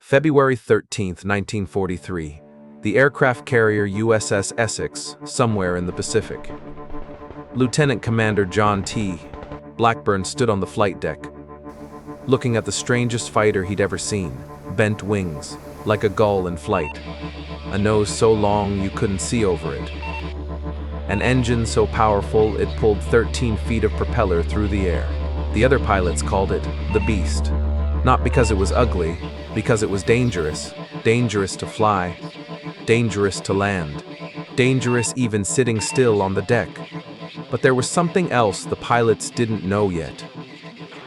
February 13, 1943. The aircraft carrier USS Essex, somewhere in the Pacific. Lieutenant Commander John T. Blackburn stood on the flight deck, looking at the strangest fighter he'd ever seen. Bent wings, like a gull in flight. A nose so long you couldn't see over it. An engine so powerful it pulled 13 feet of propeller through the air. The other pilots called it the Beast. Not because it was ugly, because it was dangerous. Dangerous to fly, dangerous to land, dangerous even sitting still on the deck. But there was something else the pilots didn't know yet.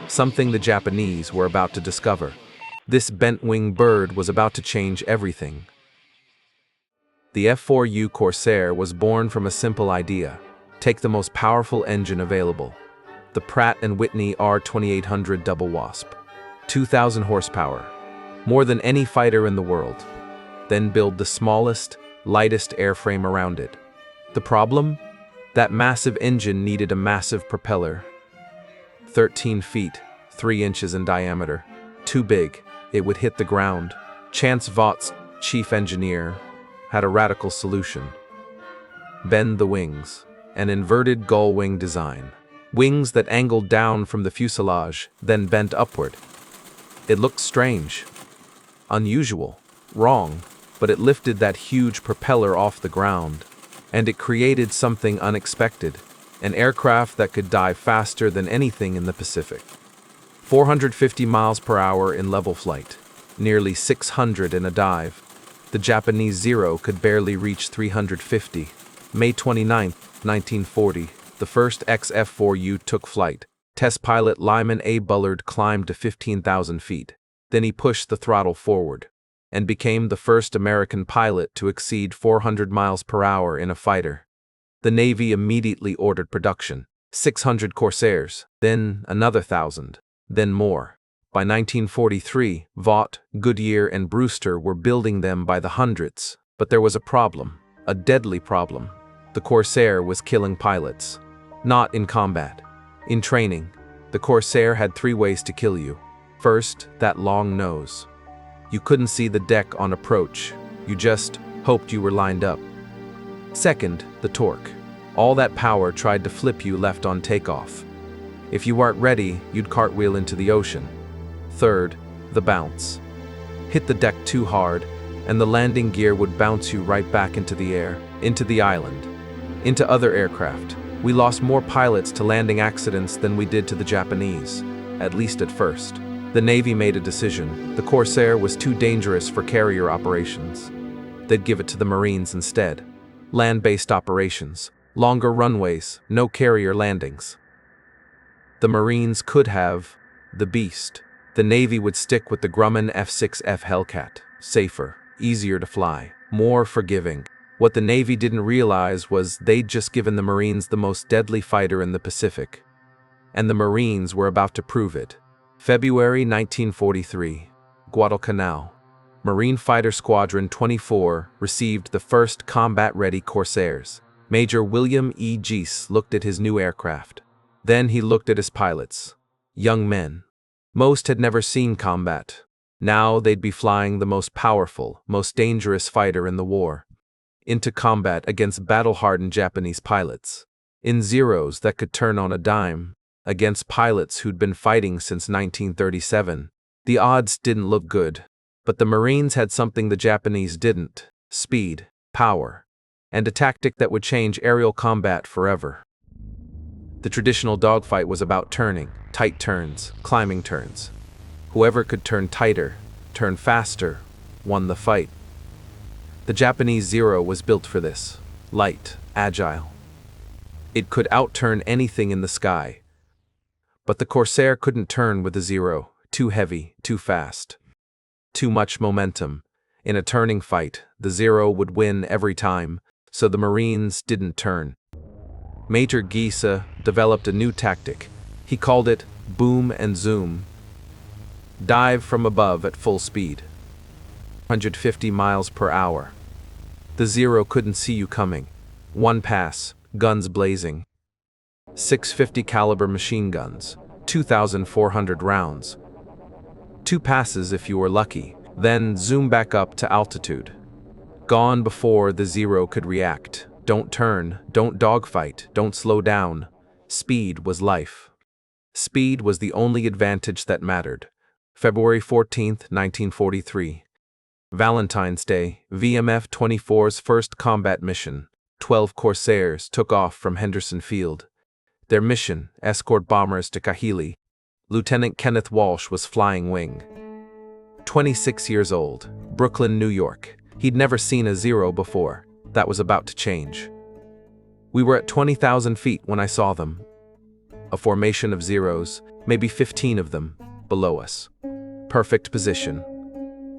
Something the Japanese were about to discover. This bent-wing bird was about to change everything. The F4U Corsair was born from a simple idea. Take the most powerful engine available. The Pratt & Whitney R2800 Double Wasp. 2,000 horsepower. More than any fighter in the world. Then build the smallest, lightest airframe around it. The problem? That massive engine needed a massive propeller. 13 feet, 3 inches in diameter. Too big, it would hit the ground. Chance Vought's chief engineer had a radical solution. Bend the wings. An inverted gull wing design. Wings that angled down from the fuselage, then bent upward. It looked strange, unusual, wrong, but it lifted that huge propeller off the ground, and it created something unexpected, an aircraft that could dive faster than anything in the Pacific. 450 miles per hour in level flight, nearly 600 in a dive. The Japanese Zero could barely reach 350. May 29, 1940, the first F4U took flight. Test pilot Lyman A. Bullard climbed to 15,000 feet. Then he pushed the throttle forward and became the first American pilot to exceed 400 miles per hour in a fighter. The Navy immediately ordered production. 600 Corsairs, then another 1,000, then more. By 1943, Vought, Goodyear, and Brewster were building them by the hundreds. But there was a problem, a deadly problem. The Corsair was killing pilots. Not in combat. In training, the Corsair had 3 ways to kill you. First, that long nose. You couldn't see the deck on approach. You just hoped you were lined up. Second, the torque. All that power tried to flip you left on takeoff. If you weren't ready, you'd cartwheel into the ocean. Third, the bounce. Hit the deck too hard, and the landing gear would bounce you right back into the air, into the island, into other aircraft. We lost more pilots to landing accidents than we did to the Japanese, at least at first. The Navy made a decision. The Corsair was too dangerous for carrier operations. They'd give it to the Marines instead. Land-based operations, longer runways, no carrier landings. The Marines could have the Beast. The Navy would stick with the Grumman F-6F Hellcat. Safer, easier to fly, more forgiving. What the Navy didn't realize was they'd just given the Marines the most deadly fighter in the Pacific. And the Marines were about to prove it. February 1943, Guadalcanal. Marine Fighter Squadron 24 received the first combat-ready Corsairs. Major William E. Geese looked at his new aircraft. Then he looked at his pilots. Young men. Most had never seen combat. Now they'd be flying the most powerful, most dangerous fighter in the war. Into combat against battle-hardened Japanese pilots. In Zeros that could turn on a dime. Against pilots who'd been fighting since 1937. The odds didn't look good. But the Marines had something the Japanese didn't. Speed, power, and a tactic that would change aerial combat forever. The traditional dogfight was about turning, tight turns, climbing turns. Whoever could turn tighter, turn faster, won the fight. The Japanese Zero was built for this. Light, agile. It could outturn anything in the sky. But the Corsair couldn't turn with the Zero. Too heavy, too fast. Too much momentum. In a turning fight, the Zero would win every time, so the Marines didn't turn. Major Geese developed a new tactic. He called it boom and zoom. Dive from above at full speed. 150 miles per hour. The Zero couldn't see you coming. One pass, guns blazing. 650 caliber machine guns, 2,400 rounds. 2 passes if you were lucky, Then zoom back up to altitude. Gone before the Zero could react. Don't turn, don't dogfight, don't slow down. Speed was life. Speed was the only advantage that mattered. February 14th, 1943. Valentine's Day, VMF-24's first combat mission. 12 Corsairs took off from Henderson Field. Their mission, escort bombers to Kahili. Lieutenant Kenneth Walsh was flying wing. 26 years old, Brooklyn, New York. He'd never seen a Zero before. That was about to change. We were at 20,000 feet when I saw them. A formation of Zeros, maybe 15 of them, below us. Perfect position.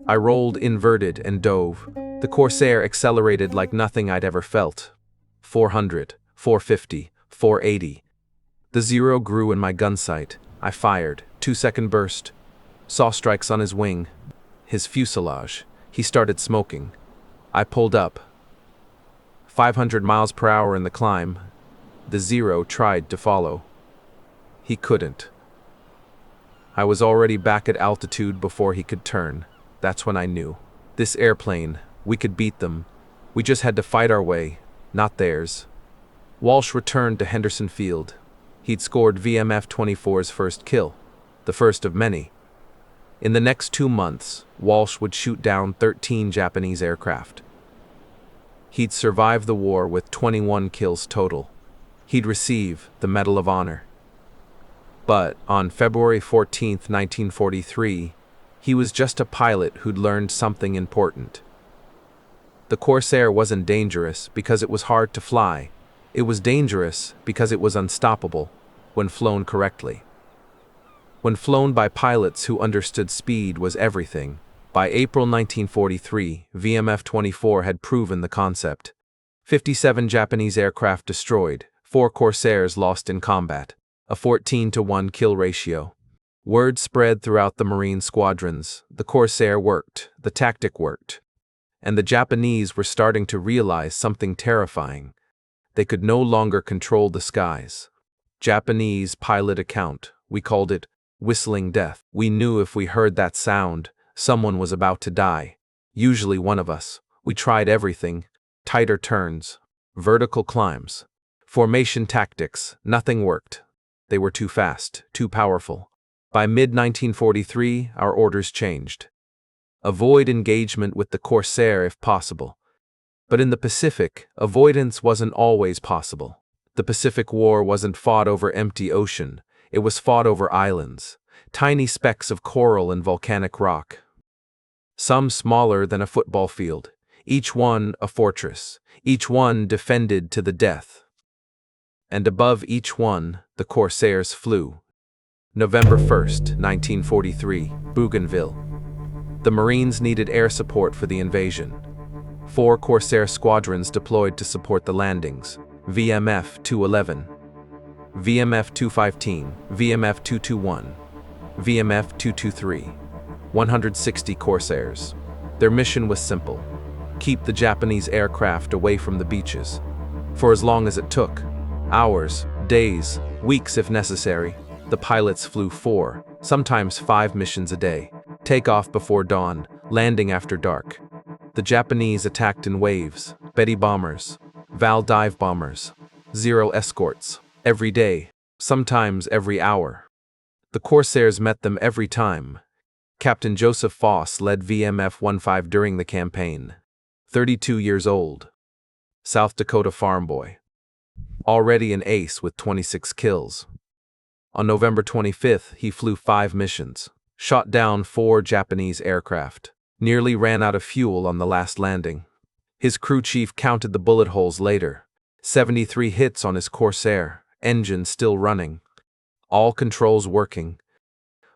I rolled inverted and dove. The Corsair accelerated like nothing I'd ever felt. 400, 450, 480. The Zero grew in my gun sight. I fired. 2-second burst. Saw strikes on his wing. His fuselage. He started smoking. I pulled up. 500 miles per hour in the climb. The Zero tried to follow. He couldn't. I was already back at altitude before he could turn. That's when I knew. This airplane, we could beat them. We just had to fight our way, not theirs. Walsh returned to Henderson Field. He'd scored VMF-24's first kill, the first of many. In the next 2 months, Walsh would shoot down 13 Japanese aircraft. He'd survive the war with 21 kills total. He'd receive the Medal of Honor. But on February 14, 1943, he was just a pilot who'd learned something important. The Corsair wasn't dangerous because it was hard to fly. It was dangerous because it was unstoppable when flown correctly. When flown by pilots who understood speed was everything. By April 1943, VMF-24 had proven the concept. 57 Japanese aircraft destroyed, 4 Corsairs lost in combat, a 14-to-1 kill ratio. Word spread throughout the Marine squadrons. The Corsair worked, the tactic worked. And the Japanese were starting to realize something terrifying. They could no longer control the skies. Japanese pilot account. We called it whistling death. We knew if we heard that sound, someone was about to die. Usually one of us. We tried everything. Tighter turns. Vertical climbs. Formation tactics. Nothing worked. They were too fast, too powerful. By mid-1943, our orders changed. Avoid engagement with the Corsair if possible. But in the Pacific, avoidance wasn't always possible. The Pacific War wasn't fought over empty ocean. It was fought over islands, tiny specks of coral and volcanic rock. Some smaller than a football field, each one a fortress, each one defended to the death. And above each one, the Corsairs flew. November 1st, 1943, Bougainville. The Marines needed air support for the invasion. 4 Corsair squadrons deployed to support the landings. VMF-211, VMF-215, VMF-221, VMF-223. 160 Corsairs. Their mission was simple: keep the Japanese aircraft away from the beaches. For as long as it took, hours, days, weeks if necessary, the pilots flew 4, sometimes 5 missions a day. Take off before dawn, landing after dark. The Japanese attacked in waves, Betty bombers, Val dive bombers, Zero escorts, every day, sometimes every hour. The Corsairs met them every time. Captain Joseph Foss led VMF-15 during the campaign. 32 years old. South Dakota farm boy. Already an ace with 26 kills. On November 25th, he flew 5 missions, shot down 4 Japanese aircraft, nearly ran out of fuel on the last landing. His crew chief counted the bullet holes later. 73 hits on his Corsair, engine still running. All controls working.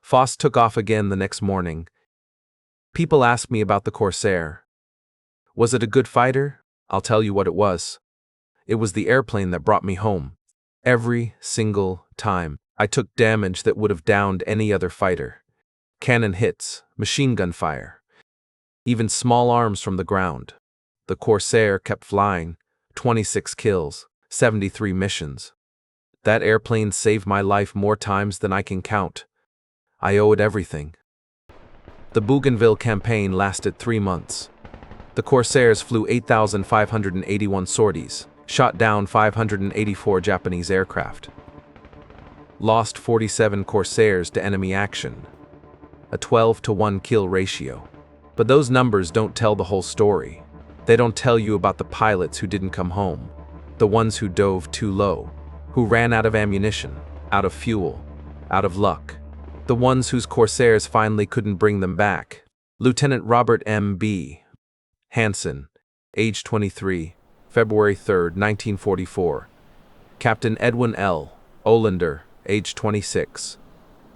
Foss took off again the next morning. People ask me about the Corsair. Was it a good fighter? I'll tell you what it was. It was the airplane that brought me home. Every single time. I took damage that would have downed any other fighter. Cannon hits, machine gun fire. Even small arms from the ground. The Corsair kept flying. 26 kills, 73 missions. That airplane saved my life more times than I can count. I owe it everything. The Bougainville campaign lasted 3 months. The Corsairs flew 8,581 sorties, shot down 584 Japanese aircraft. Lost 47 Corsairs to enemy action, a 12-to-1 kill ratio. But those numbers don't tell the whole story. They don't tell you about the pilots who didn't come home, the ones who dove too low, who ran out of ammunition, out of fuel, out of luck, the ones whose Corsairs finally couldn't bring them back. Lieutenant Robert M.B. Hansen, age 23, February 3, 1944. Captain Edwin L. Olander, age 26,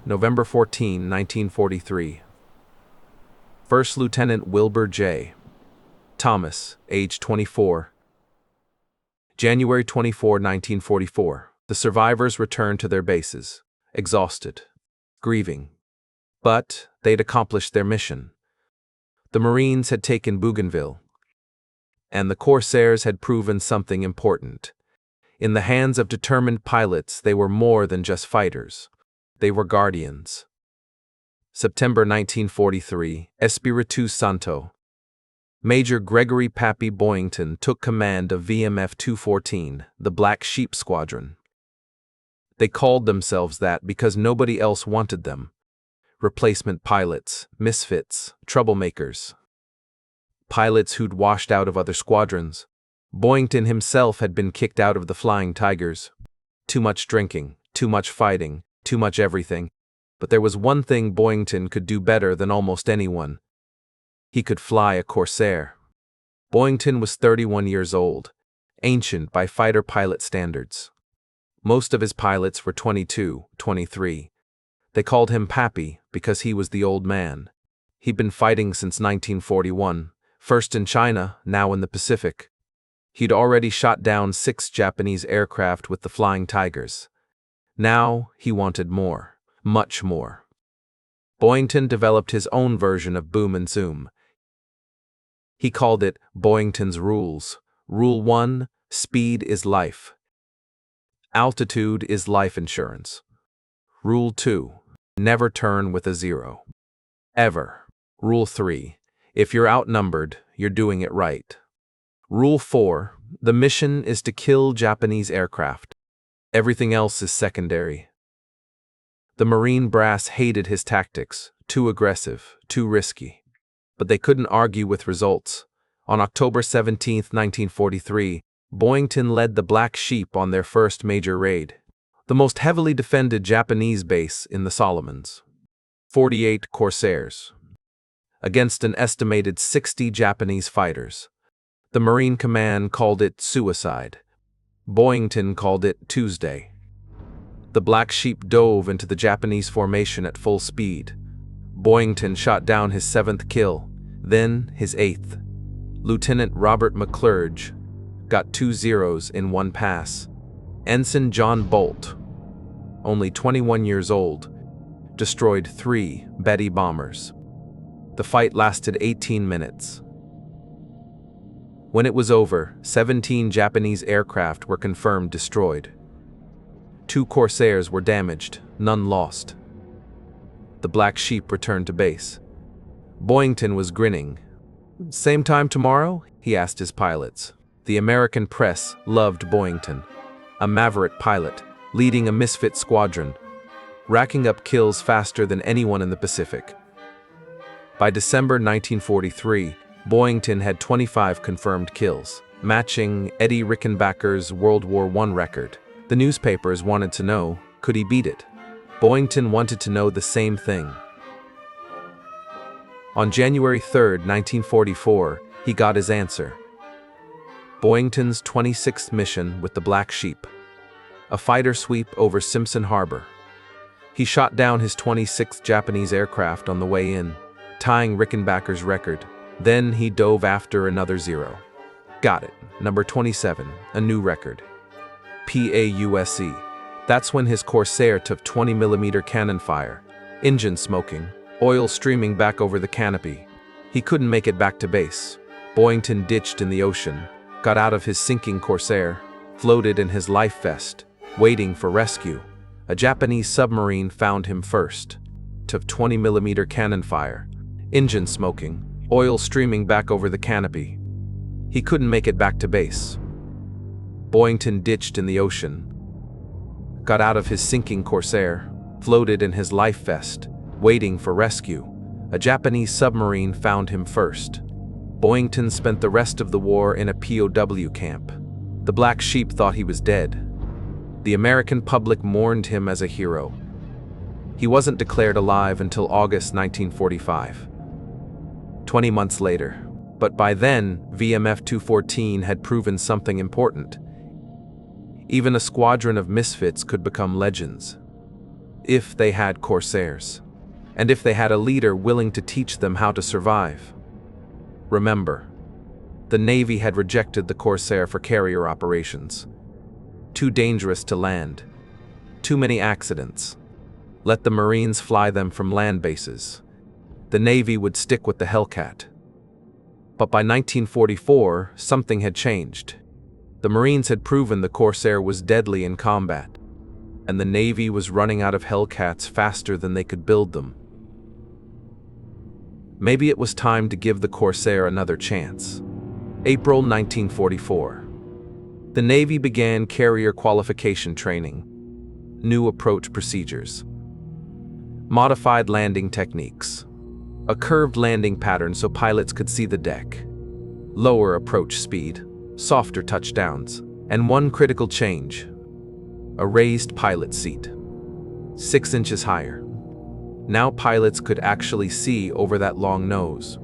November 14, 1943. First Lieutenant Wilbur J. Thomas, age 24. January 24, 1944. The survivors returned to their bases, exhausted, grieving. But they'd accomplished their mission. The Marines had taken Bougainville, and the Corsairs had proven something important. In the hands of determined pilots, they were more than just fighters. They were guardians. September 1943, Espiritu Santo. Major Gregory Pappy Boyington took command of VMF 214, the Black Sheep Squadron. They called themselves that because nobody else wanted them. Replacement pilots, misfits, troublemakers. Pilots who'd washed out of other squadrons. Boyington himself had been kicked out of the Flying Tigers. Too much drinking, too much fighting, too much everything. But there was one thing Boyington could do better than almost anyone. He could fly a Corsair. Boyington was 31 years old, ancient by fighter pilot standards. Most of his pilots were 22, 23. They called him Pappy because he was the old man. He'd been fighting since 1941, first in China, now in the Pacific. He'd already shot down 6 Japanese aircraft with the Flying Tigers. Now he wanted more, much more. Boyington developed his own version of boom and zoom. He called it Boyington's Rules. Rule 1, speed is life. Altitude is life insurance. Rule 2, never turn with a 0. Ever. Rule 3, if you're outnumbered, you're doing it right. Rule 4, the mission is to kill Japanese aircraft. Everything else is secondary. The Marine brass hated his tactics, too aggressive, too risky. But they couldn't argue with results. On October 17, 1943, Boyington led the Black Sheep on their first major raid, the most heavily defended Japanese base in the Solomons. 48 Corsairs. Against an estimated 60 Japanese fighters. The Marine Command called it suicide. Boyington called it Tuesday. The Black Sheep dove into the Japanese formation at full speed. Boyington shot down his 7th kill, then his 8th. Lieutenant Robert McClurge got 2 zeros in one pass. Ensign John Bolt, only 21 years old, destroyed 3 Betty bombers. The fight lasted 18 minutes. When it was over, 17 Japanese aircraft were confirmed destroyed. 2 Corsairs were damaged, none lost. The Black Sheep returned to base. Boyington was grinning. "Same time tomorrow?" he asked his pilots. The American press loved Boyington, a maverick pilot, leading a misfit squadron, racking up kills faster than anyone in the Pacific. By December 1943, Boyington had 25 confirmed kills, matching Eddie Rickenbacker's World War I record. The newspapers wanted to know, could he beat it? Boyington wanted to know the same thing. On January 3, 1944, he got his answer. Boyington's 26th mission with the Black Sheep. A fighter sweep over Simpson Harbor. He shot down his 26th Japanese aircraft on the way in, tying Rickenbacker's record. Then he dove after another 0. Got it. Number 27, a new record. PAUSE. That's when his Corsair took 20mm cannon fire, engine smoking, oil streaming back over the canopy. He couldn't make it back to base. Boyington ditched in the ocean, got out of his sinking Corsair, floated in his life vest, waiting for rescue. A Japanese submarine found him first, took 20mm cannon fire, Engine smoking, oil streaming back over the canopy. He couldn't make it back to base. Boyington ditched in the ocean, got out of his sinking Corsair, floated in his life vest, waiting for rescue. A Japanese submarine found him first. Boyington spent the rest of the war in a POW camp. The Black Sheep thought he was dead. The American public mourned him as a hero. He wasn't declared alive until August 1945. 20 months later. But by then, VMF 214 had proven something important. Even a squadron of misfits could become legends, if they had Corsairs, and if they had a leader willing to teach them how to survive. Remember, the Navy had rejected the Corsair for carrier operations. Too dangerous to land. Too many accidents. Let the Marines fly them from land bases. The Navy would stick with the Hellcat. But by 1944, something had changed. The Marines had proven the Corsair was deadly in combat, and the Navy was running out of Hellcats faster than they could build them. Maybe it was time to give the Corsair another chance. April 1944. The Navy began carrier qualification training, new approach procedures, modified landing techniques, a curved landing pattern so pilots could see the deck, lower approach speed, softer touchdowns, and one critical change: a raised pilot seat, 6 inches higher. Now pilots could actually see over that long nose.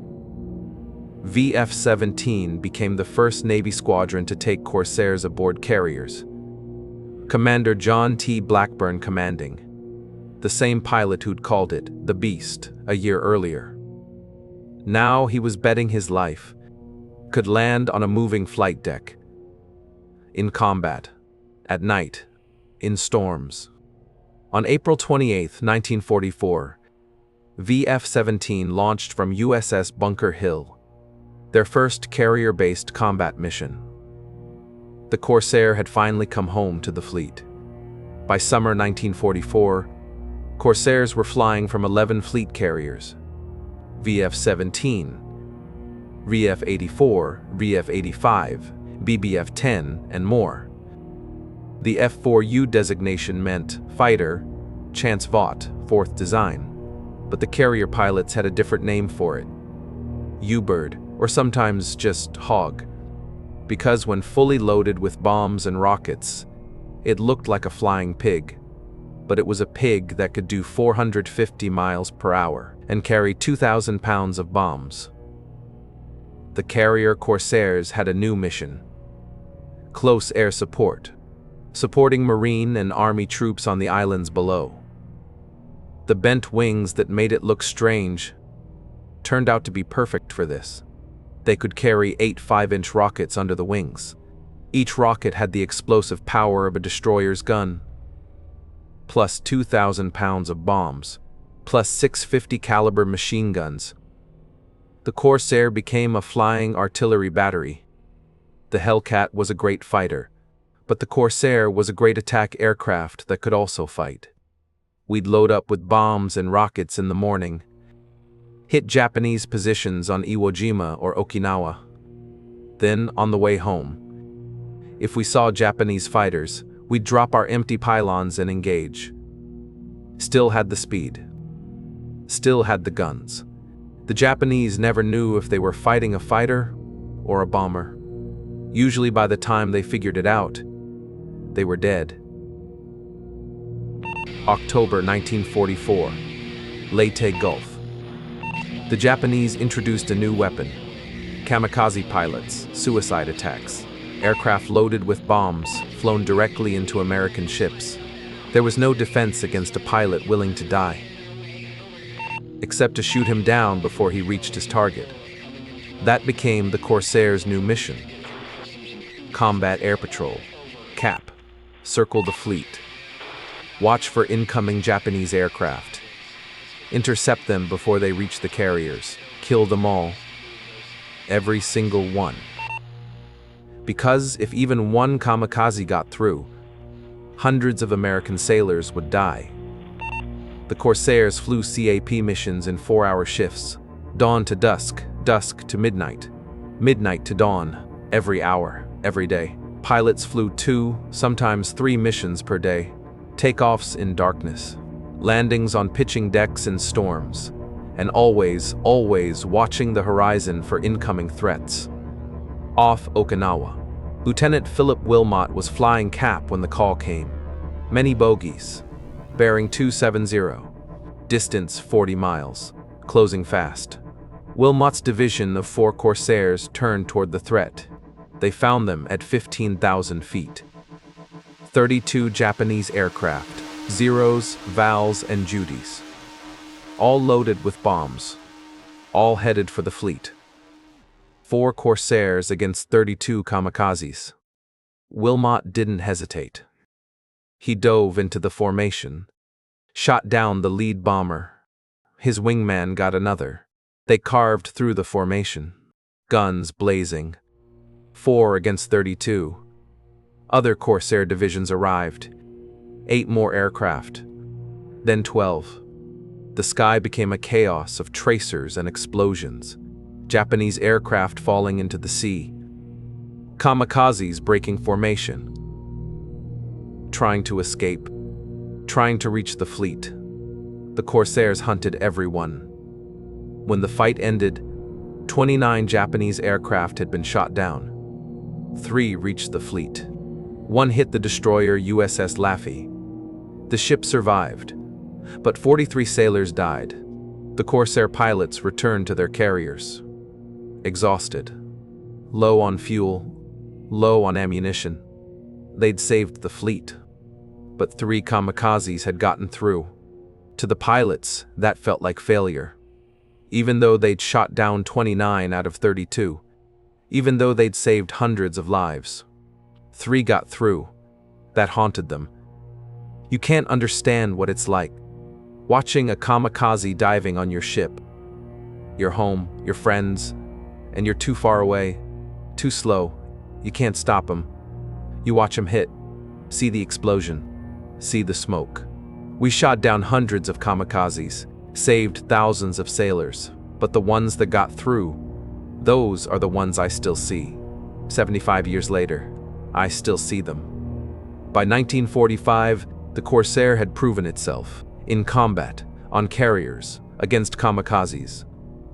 VF-17 became the first Navy squadron to take Corsairs aboard carriers. Commander John T. Blackburn commanding, the same pilot who'd called it the Beast a year earlier. Now he was betting his life, could land on a moving flight deck, in combat, at night, in storms. On April 28, 1944, VF-17 launched from USS Bunker Hill, their first carrier-based combat mission. The Corsair had finally come home to the fleet. By summer 1944, Corsairs were flying from 11 fleet carriers: VF-17, VF-84, VF-85, BBF-10, and more. The F4U designation meant fighter, chance vought, fourth design, but the carrier pilots had a different name for it: U-bird, or sometimes just hog, because when fully loaded with bombs and rockets, it looked like a flying pig, but it was a pig that could do 450 miles per hour and carry 2,000 pounds of bombs. The carrier Corsairs had a new mission: close air support, supporting Marine and Army troops on the islands below. The bent wings that made it look strange turned out to be perfect for this. They could carry 8 5-inch rockets under the wings. Each rocket had the explosive power of a destroyer's gun, plus 2,000 pounds of bombs, plus 650 caliber machine guns. The Corsair became a flying artillery battery. The Hellcat was a great fighter, but the Corsair was a great attack aircraft that could also fight. We'd load up with bombs and rockets in the morning, hit Japanese positions on Iwo Jima or Okinawa. Then, on the way home, if we saw Japanese fighters, we'd drop our empty pylons and engage. Still had the speed. Still had the guns. The Japanese never knew if they were fighting a fighter or a bomber. Usually by the time they figured it out, they were dead. October 1944, Leyte Gulf. The Japanese introduced a new weapon: kamikaze pilots, suicide attacks, aircraft loaded with bombs, flown directly into American ships. There was no defense against a pilot willing to die, except to shoot him down before he reached his target. That became the Corsair's new mission: combat air patrol, CAP, circle the fleet, watch for incoming Japanese aircraft, intercept them before they reach the carriers, kill them all, every single one. Because if even one kamikaze got through, hundreds of American sailors would die. The Corsairs flew CAP missions in 4-hour shifts, Dawn to dusk, dusk to midnight, midnight to dawn, every hour, every day. Pilots flew 2, sometimes 3 missions per day. Takeoffs in darkness, landings on pitching decks in storms, and always, always watching the horizon for incoming threats. Off Okinawa, Lieutenant Philip Wilmot was flying cap when the call came. Many bogeys. Bearing 270. Distance 40 miles. Closing fast. Wilmot's division of 4 Corsairs turned toward the threat. They found them at 15,000 feet. 32 Japanese aircraft, Zeros, Vals, and Judys. All loaded with bombs. All headed for the fleet. 4 Corsairs against 32 kamikazes. Wilmot didn't hesitate. He dove into the formation, shot down the lead bomber. His wingman got another. They carved through the formation, guns blazing. 4 against 32. Other Corsair divisions arrived. 8 more aircraft. Then 12. The sky became a chaos of tracers and explosions. Japanese aircraft falling into the sea. Kamikazes breaking formation. Trying to escape. Trying to reach the fleet. The Corsairs hunted everyone. When the fight ended, 29 Japanese aircraft had been shot down. 3 reached the fleet. 1 hit the destroyer USS Laffey. The ship survived, but 43 sailors died. The Corsair pilots returned to their carriers. Exhausted. Low on fuel. Low on ammunition. They'd saved the fleet. But 3 kamikazes had gotten through. To the pilots, that felt like failure. Even though they'd shot down 29 out of 32. Even though they'd saved hundreds of lives. 3 got through. That haunted them. You can't understand what it's like. Watching a kamikaze diving on your ship. Your home, your friends, and you're too far away, too slow. You can't stop them. You watch them hit. See the explosion. See the smoke. We shot down hundreds of kamikazes, saved thousands of sailors, but the ones that got through, those are the ones I still see. 75 years later, I still see them. By 1945, the Corsair had proven itself, in combat, on carriers, against kamikazes.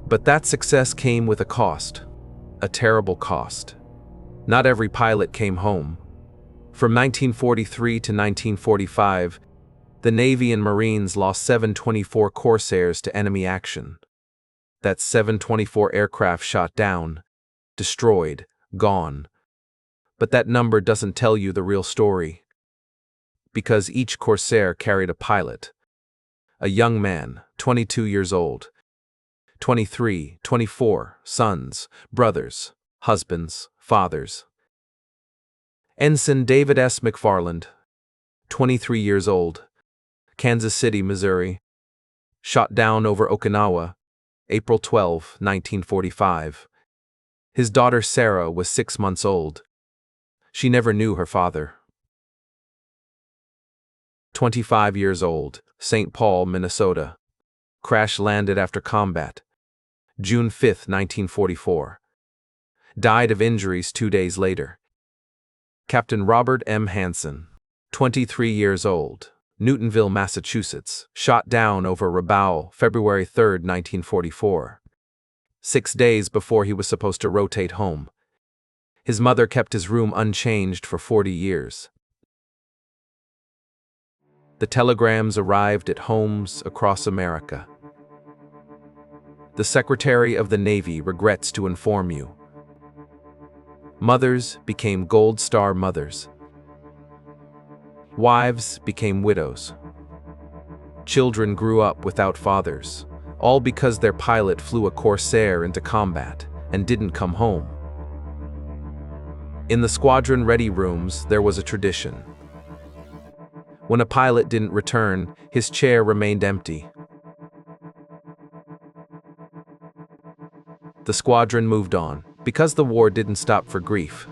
But that success came with a cost, a terrible cost. Not every pilot came home. From 1943 to 1945, the Navy and Marines lost 724 Corsairs to enemy action. That's 724 aircraft shot down, destroyed, gone. But that number doesn't tell you the real story. Because each Corsair carried a pilot. A young man, 22 years old. 23, 24, sons, brothers, husbands, fathers. Ensign David S. McFarland, 23 years old, Kansas City, Missouri. Shot down over Okinawa, April 12, 1945. His daughter Sarah was 6 months old. She never knew her father. 25 years old, St. Paul, Minnesota. Crash landed after combat, June 5, 1944. Died of injuries 2 days later. Captain Robert M. Hansen, 23 years old, Newtonville, Massachusetts. Shot down over Rabaul, February 3, 1944. 6 days before he was supposed to rotate home. His mother kept his room unchanged for 40 years. The telegrams arrived at homes across America. The Secretary of the Navy regrets to inform you. Mothers became Gold Star mothers. Wives became widows. Children grew up without fathers, all because their pilot flew a Corsair into combat and didn't come home. In the squadron ready rooms, there was a tradition. When a pilot didn't return, his chair remained empty. The squadron moved on, because the war didn't stop for grief.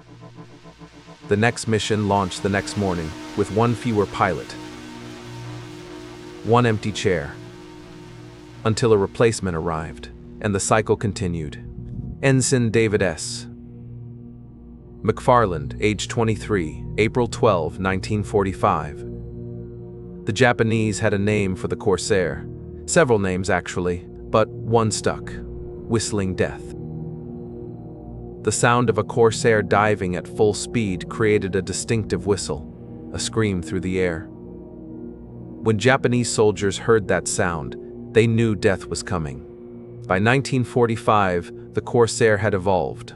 The next mission launched the next morning, with 1 fewer pilot. 1 empty chair. Until a replacement arrived. and the cycle continued. Ensign David S. McFarland, age 23, April 12, 1945. The Japanese had a name for the Corsair. Several names, actually, but one stuck: Whistling Death. The sound of a Corsair diving at full speed created a distinctive whistle, a scream through the air. When Japanese soldiers heard that sound, they knew death was coming. By 1945, the Corsair had evolved.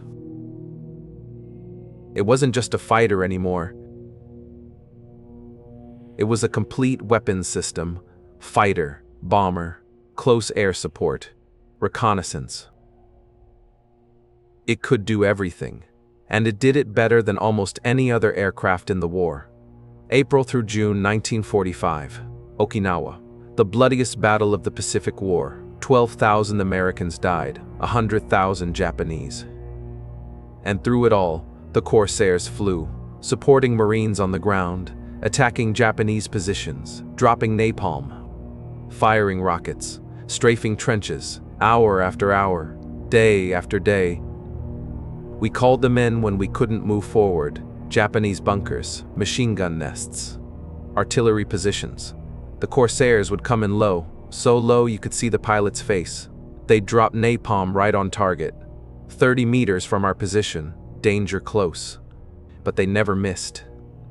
It wasn't just a fighter anymore. It was a complete weapons system: fighter, bomber, close air support, reconnaissance. It could do everything, and it did it better than almost any other aircraft in the war. April through June 1945, Okinawa, the bloodiest battle of the Pacific War. 12,000 Americans died, 100,000 Japanese. And through it all, the Corsairs flew, supporting Marines on the ground, attacking Japanese positions, dropping napalm, firing rockets, strafing trenches, hour after hour, day after day. We called them in when we couldn't move forward: Japanese bunkers, machine gun nests, artillery positions. The Corsairs would come in low, so low you could see the pilot's face. They'd drop napalm right on target, 30 meters from our position, danger close. But they never missed.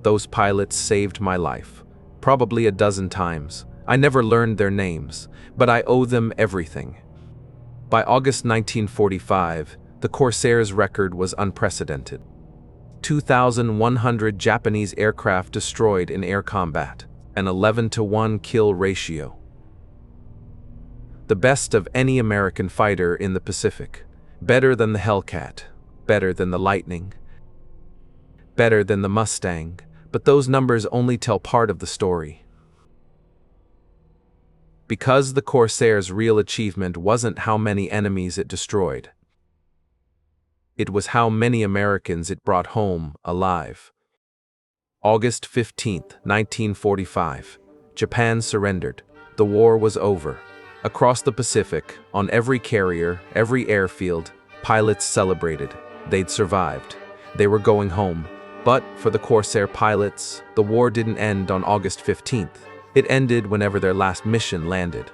Those pilots saved my life, probably a dozen times. I never learned their names, but I owe them everything. By August 1945, the Corsair's record was unprecedented. 2,100 Japanese aircraft destroyed in air combat, an 11-to-1 kill ratio. The best of any American fighter in the Pacific. Better than the Hellcat, better than the Lightning, better than the Mustang, but those numbers only tell part of the story. Because the Corsair's real achievement wasn't how many enemies it destroyed. It was how many Americans it brought home alive. August 15, 1945. Japan surrendered. The war was over. Across the Pacific, on every carrier, every airfield, pilots celebrated. They'd survived. They were going home. But for the Corsair pilots, the war didn't end on August 15th. It ended whenever their last mission landed.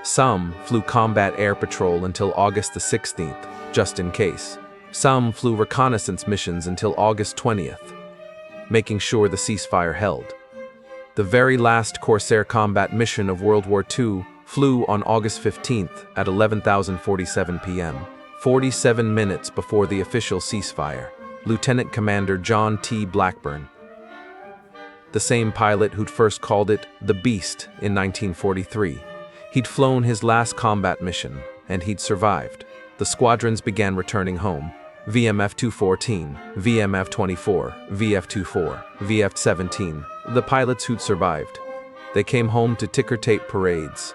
Some flew combat air patrol until August the 16th, just in case. Some flew reconnaissance missions until August 20th, making sure the ceasefire held. The very last Corsair combat mission of World War II flew on August 15th at 11:47 p.m., 47 minutes before the official ceasefire. Lieutenant Commander John T. Blackburn, the same pilot who'd first called it the Beast in 1943. He'd flown his last combat mission, and he'd survived. The squadrons began returning home. VMF-214, VMF-24, VF-24, VF-17, the pilots who'd survived. They came home to ticker tape parades,